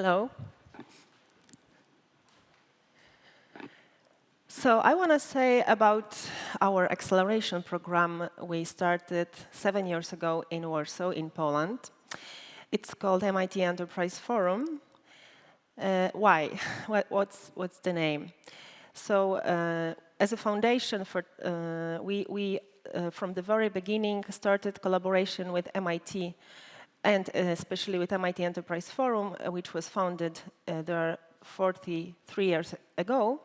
Hello. So I want to say about our acceleration program we started 7 years ago in Warsaw, in Poland. It's called MIT Enterprise Forum. Why? What's the name? So as a foundation, we from the very beginning started collaboration with MIT and especially with MIT Enterprise Forum, which was founded there 43 years ago.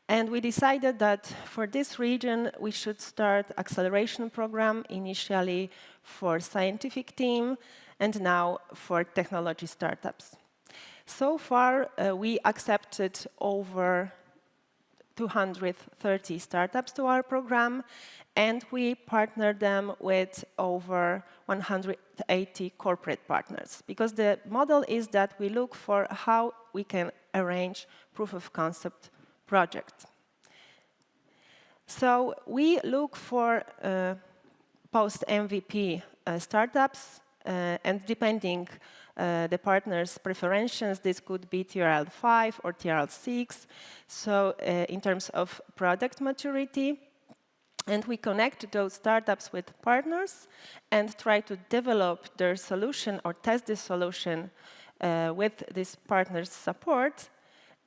And we decided that for this region, we should start acceleration program initially for scientific team and now for technology startups. So far, we accepted over 230 startups to our program, and we partnered them with over 180 corporate partners. Because the model is that we look for how we can arrange proof of concept project. So we look for post-MVP startups, and depending the partner's preferences, this could be TRL 5 or TRL 6, so in terms of product maturity. And we connect those startups with partners and try to develop their solution or test the solution with this partner's support,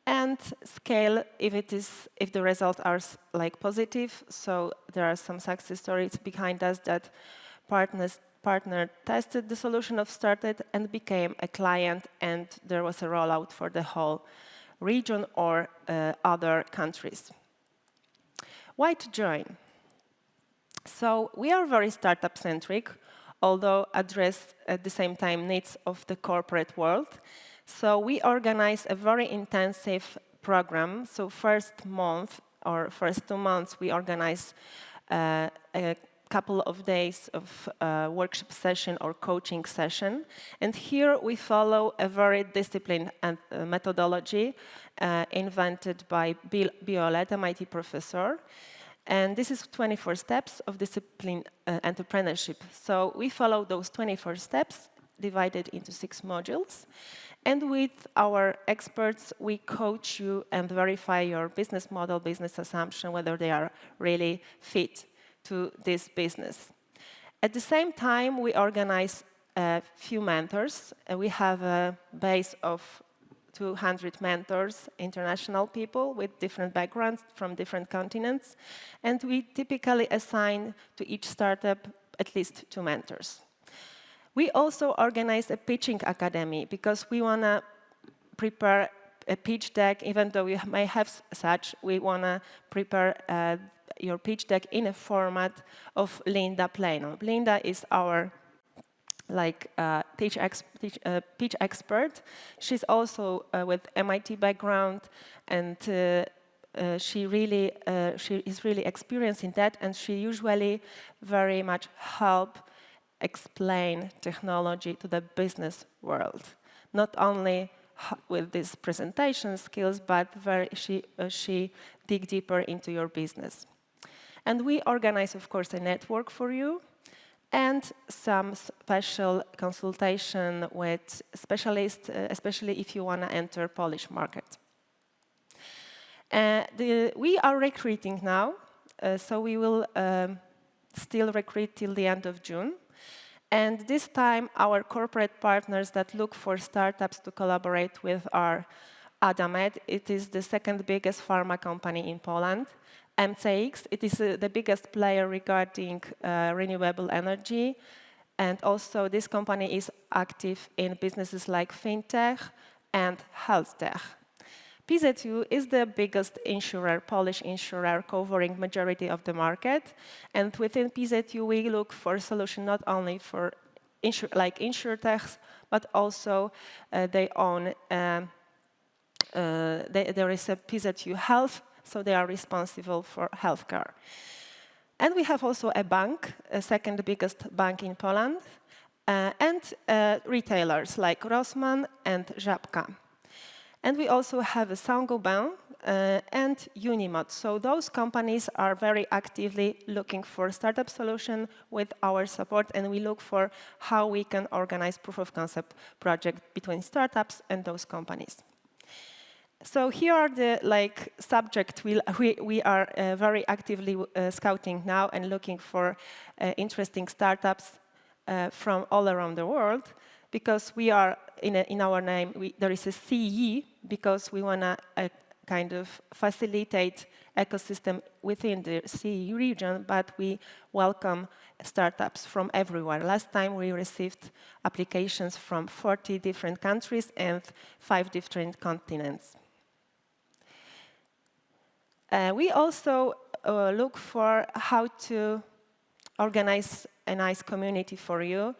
and scale if the results are positive. So there are some success stories behind us that partner tested the solution of started and became a client, and there was a rollout for the whole region or other countries. Why to join? So we are very startup-centric, although address at the same time needs of the corporate world. So we organize a very intensive program. So first month or first 2 months, we organize a couple of days of workshop session or coaching session. And here we follow a very disciplined methodology invented by Bill Biolett, MIT professor. And this is 24 steps of disciplined entrepreneurship. So we follow those 24 steps divided into 6 modules. And with our experts, we coach you and verify your business model, business assumption, whether they are really fit to this business. At the same time, we organize a few mentors. We have a base of 200 mentors, international people with different backgrounds from different continents. And we typically assign to each startup at least 2 mentors. We also organize a pitching academy because we want to prepare a pitch deck. Even though we may have such, we want to prepare your pitch deck in a format of Linda Plano. Linda is our pitch expert. She's also with MIT background, and she is really experienced in that, and she usually very much help explain technology to the business world. Not only with these presentation skills, but she dig deeper into your business. And we organize, of course, a network for you and some special consultation with specialists, especially if you want to enter Polish market. We are recruiting now, so we will still recruit till the end of June. And this time, our corporate partners that look for startups to collaborate with are Adamed. It is the second biggest pharma company in Poland. MCX, it is the biggest player regarding renewable energy. And also, this company is active in businesses like fintech and health tech. PZU is the biggest insurer, Polish insurer, covering majority of the market. And within PZU, we look for a solution not only for insurtechs, but also they own, there is a PZU Health, so they are responsible for healthcare. And we have also a bank, a second biggest bank in Poland, and retailers like Rossmann and Żabka. And we also have a Saint-Gobain, and Unimod. So those companies are very actively looking for startup solution with our support, and we look for how we can organize proof of concept project between startups and those companies. So here are the subjects we are very actively scouting now and looking for interesting startups from all around the world, because we are in our name there is a CE, because we want to kind of facilitate ecosystem within the CE region, but we welcome startups from everywhere. Last time we received applications from 40 different countries and 5 different continents. We also look for how to organize a nice community for you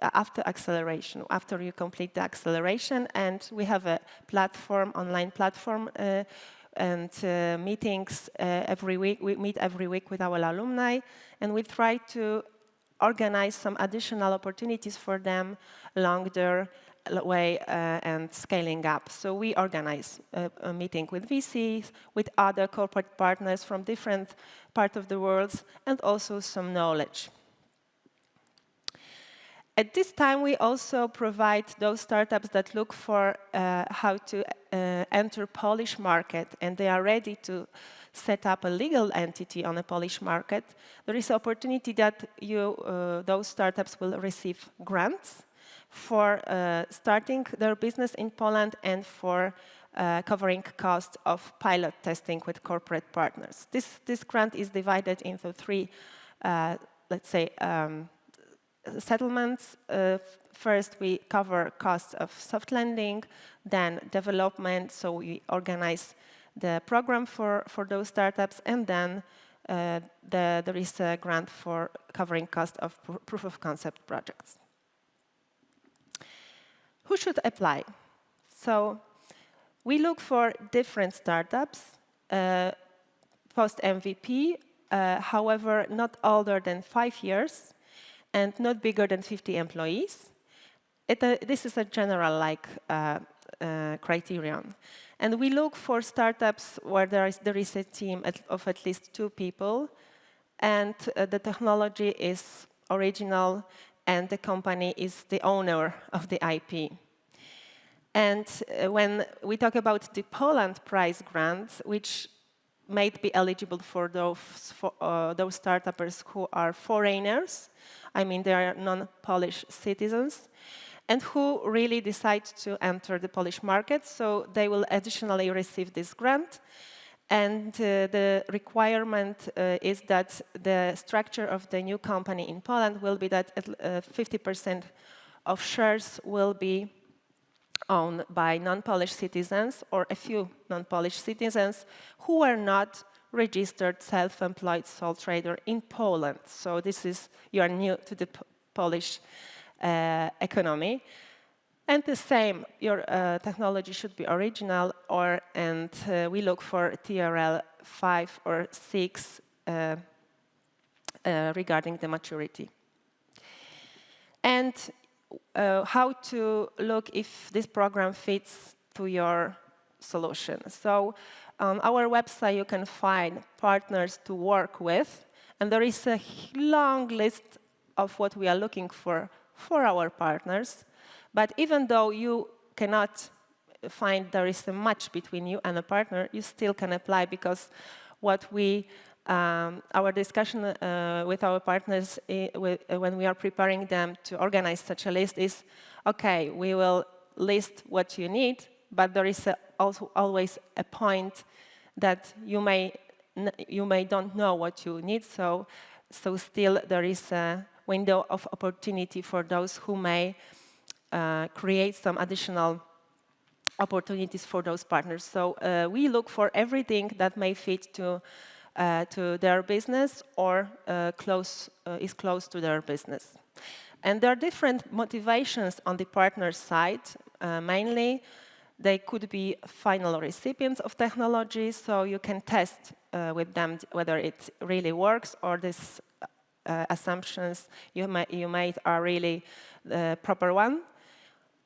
after acceleration, after you complete the acceleration. And we have a platform, online platform, and meetings every week. We meet every week with our alumni, and we try to organize some additional opportunities for them along their way and scaling up. So we organize a meeting with VCs, with other corporate partners from different parts of the world, and also some knowledge. At this time, we also provide those startups that look for how to enter Polish market, and they are ready to set up a legal entity on a Polish market. There is an opportunity that those startups will receive grants for starting their business in Poland and for covering costs of pilot testing with corporate partners. This grant is divided into 3, let's say, settlements. First, we cover costs of soft landing, then development, so we organize the program for those startups, and then there is a grant for covering cost of proof of concept projects. Who should apply? So we look for different startups, post-MVP, however, not older than 5 years, and not bigger than 50 employees. This is a general criterion. And we look for startups where there is a team of at least 2 people, and the technology is original, and the company is the owner of the IP. And when we talk about the Poland Prize grants, which may be eligible for those startups who are foreigners, I mean they are non-Polish citizens, and who really decide to enter the Polish market, so they will additionally receive this grant. And the requirement is that the structure of the new company in Poland will be that 50% of shares will be owned by non-Polish citizens or a few non-Polish citizens who are not registered self-employed sole trader in Poland. So this is, you are new to the Polish economy. And the same, your technology should be original, and we look for TRL 5 or 6 regarding the maturity. And how to look if this program fits to your solution. So on our website, you can find partners to work with, and there is a long list of what we are looking for our partners. But even though you cannot find there is a match between you and a partner, you still can apply, because what our discussion with our partners when we are preparing them to organize such a list is, okay, we will list what you need, but there is also always a point that you may don't know what you need, so still there is a window of opportunity for those who may create some additional opportunities for those partners. So we look for everything that may fit to their business or is close to their business. And there are different motivations on the partner side. Mainly, they could be final recipients of technology, so you can test with them whether it really works or these assumptions you made are really the proper one.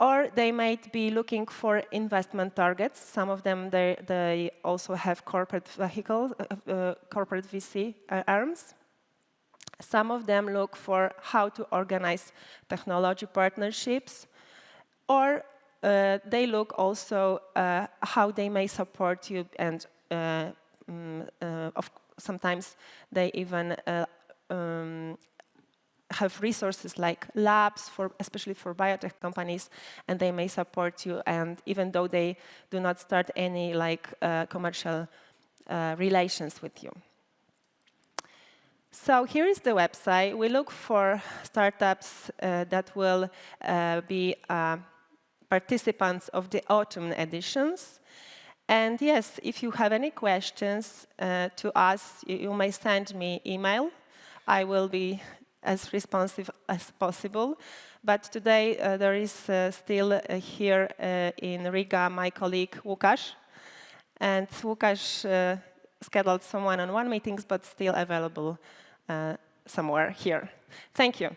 Or they might be looking for investment targets. Some of them, they also have corporate vehicles, corporate VC arms. Some of them look for how to organize technology partnerships, or they look also how they may support you, and sometimes they even have resources like labs, especially for biotech companies, and they may support you, and even though they do not start any commercial relations with you. So here is the website. We look for startups that will be participants of the autumn editions. And yes, if you have any questions to us, you may send me email. I will be as responsive as possible. But today there is still here in Riga my colleague Łukasz. And Łukasz scheduled some one-on-one meetings, but still available somewhere here. Thank you.